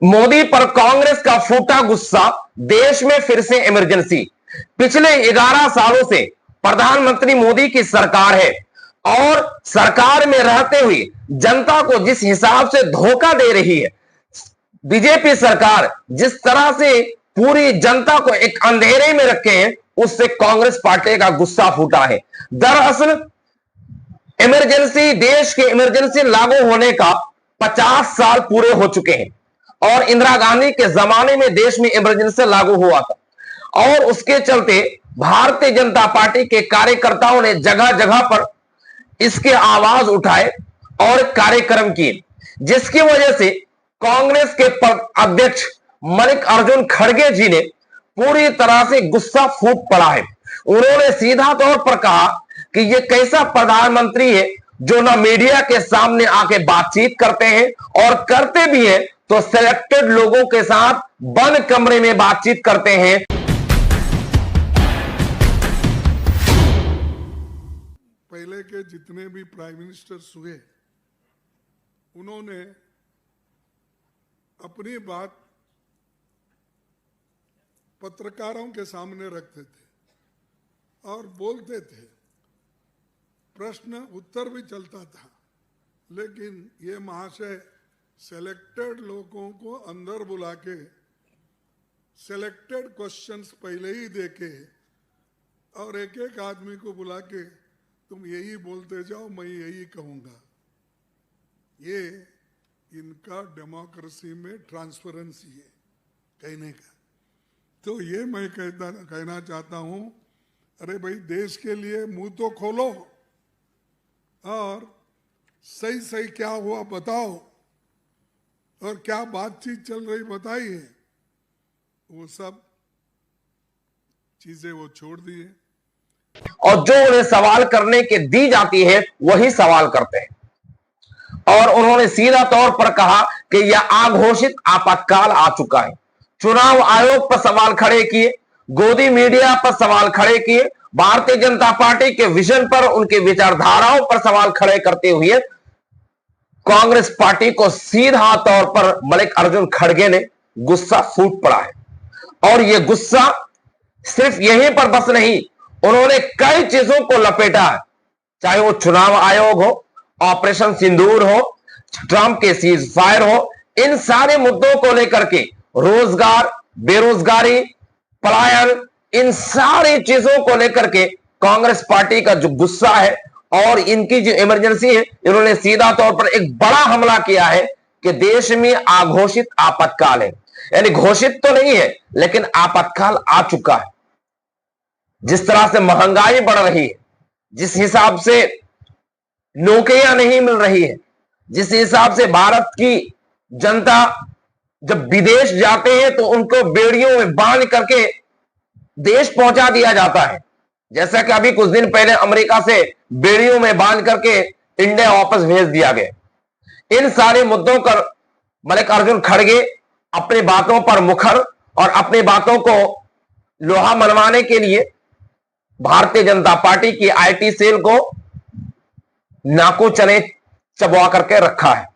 मोदी पर कांग्रेस का फूटा गुस्सा, देश में फिर से इमरजेंसी। पिछले 11 सालों से प्रधानमंत्री मोदी की सरकार है और सरकार में रहते हुए जनता को जिस हिसाब से धोखा दे रही है, बीजेपी सरकार जिस तरह से पूरी जनता को एक अंधेरे में रखे हैं, उससे कांग्रेस पार्टी का गुस्सा फूटा है। दरअसल इमरजेंसी, देश के इमरजेंसी लागू होने का 50 साल पूरे हो चुके हैं और इंदिरा गांधी के जमाने में देश में इमरजेंसी लागू हुआ था और उसके चलते भारतीय जनता पार्टी के कार्यकर्ताओं ने जगह जगह पर इसके आवाज उठाए और कार्यक्रम किए, जिसकी वजह से कांग्रेस के अध्यक्ष मल्लिकार्जुन खड़गे जी ने पूरी तरह से गुस्सा फूट पड़ा है। उन्होंने सीधा तौर पर कहा कि यह कैसा प्रधानमंत्री है जो ना मीडिया के सामने आके बातचीत करते हैं और करते भी हैं तो सिलेक्टेड लोगों के साथ बंद कमरे में बातचीत करते हैं। पहले के जितने भी प्राइम मिनिस्टर्स हुए, उन्होंने अपनी बात पत्रकारों के सामने रखते थे और बोलते थे, प्रश्न उत्तर भी चलता था, लेकिन ये महाशय सेलेक्टेड लोगों को अंदर बुला के सेलेक्टेड क्वेश्चंस पहले ही देके और एक एक आदमी को बुला के तुम यही बोलते जाओ, मैं यही कहूंगा। ये इनका डेमोक्रेसी में ट्रांसपेरेंसी है कहने का। तो ये मैं कहना चाहता हूं, अरे भाई देश के लिए मुंह तो खोलो और सही सही क्या हुआ बताओ और क्या बातचीत चल रही बताइए। वो सब चीजें वो छोड़ दिए और जो उन्हें सवाल करने के दी जाती है वही सवाल करते हैं। और उन्होंने सीधा तौर पर कहा कि यह अघोषित आपातकाल आ चुका है। चुनाव आयोग पर सवाल खड़े किए, गोदी मीडिया पर सवाल खड़े किए, भारतीय जनता पार्टी के विजन पर, उनके विचारधाराओं पर सवाल खड़े करते हुए कांग्रेस पार्टी को सीधा तौर पर मल्लिकार्जुन खड़गे ने गुस्सा फूट पड़ा है। और यह गुस्सा सिर्फ यहीं पर बस नहीं, उन्होंने कई चीजों को लपेटा है, चाहे वो चुनाव आयोग हो, ऑपरेशन सिंदूर हो, ट्रंप के सीज फायर हो, इन सारे मुद्दों को लेकर के रोजगार, बेरोजगारी, पलायन, इन सारी चीजों को लेकर के कांग्रेस पार्टी का जो गुस्सा है और इनकी जो इमरजेंसी है, इन्होंने सीधा तौर पर एक बड़ा हमला किया है कि देश में अघोषित आपातकाल है। यानी घोषित तो नहीं है लेकिन आपातकाल आ चुका है। जिस तरह से महंगाई बढ़ रही है, जिस हिसाब से नौकरियां नहीं मिल रही है, जिस हिसाब से भारत की जनता जब विदेश जाते हैं तो उनको बेड़ियों में बांध करके देश पहुंचा दिया जाता है, जैसा कि अभी कुछ दिन पहले अमेरिका से बेड़ियों में बांध करके इंडिया वापस भेज दिया गया। इन सारे मुद्दों पर मल्लिकार्जुन खड़गे अपनी बातों पर मुखर और अपनी बातों को लोहा मनवाने के लिए भारतीय जनता पार्टी की आईटी सेल को नाको चने चबवा करके रखा है।